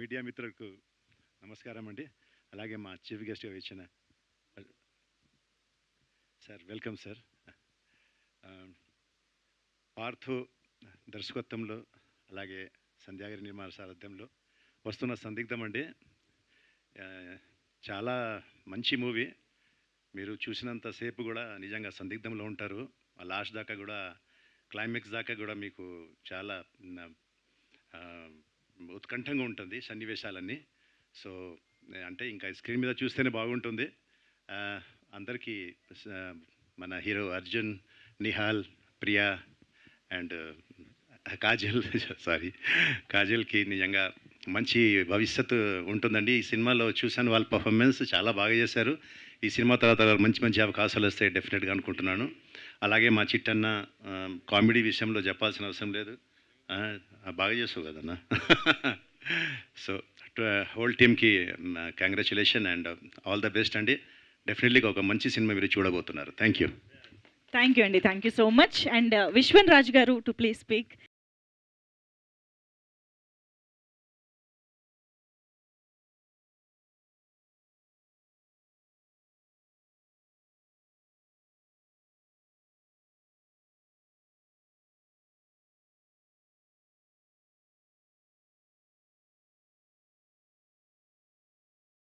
Media మిత్రులకు నమస్కారం అండి. అలాగే మా చీఫ్ గెస్ట్గా వచ్చిన సార్ వెల్కమ్ సార్. పార్థు దర్శకత్వంలో అలాగే సంధ్యాగారి నిర్మాణ సారథ్యంలో వస్తున్న సందిగ్ధం అండి. చాలా మంచి మూవీ. మీరు చూసినంతసేపు కూడా నిజంగా సందిగ్ధంలో ఉంటారు. లాస్ట్ దాకా కూడా క్లైమాక్స్ దాకా కూడా మీకు చాలా ఉత్కంఠంగా ఉంటుంది సన్నివేశాలన్నీ. సో అంటే ఇంకా స్క్రీన్ మీద చూస్తేనే బాగుంటుంది. అందరికీ మన హీరో అర్జున్, నిహాల్, ప్రియా అండ్ కాజల్కి నిజంగా మంచి భవిష్యత్తు ఉంటుందండి. ఈ సినిమాలో చూశాను, వాళ్ళ పర్ఫార్మెన్స్ చాలా బాగా చేశారు. ఈ సినిమా తర్వాత మంచి మంచి అవకాశాలు వస్తాయి డెఫినెట్గా అనుకుంటున్నాను. అలాగే మా చిట్టన్న కామెడీ విషయంలో చెప్పాల్సిన అవసరం లేదు, బాగా చేస్తావు కదన్నా. సో హోల్ టీమ్కి congratulation and all the best అండి. డెఫినెట్లీగా ఒక మంచి సినిమా మీరు చూడబోతున్నారు. థ్యాంక్ యూ అండి. Thank you so much. And Vishwan Raj గారు టు ప్లీజ్ స్పీక్.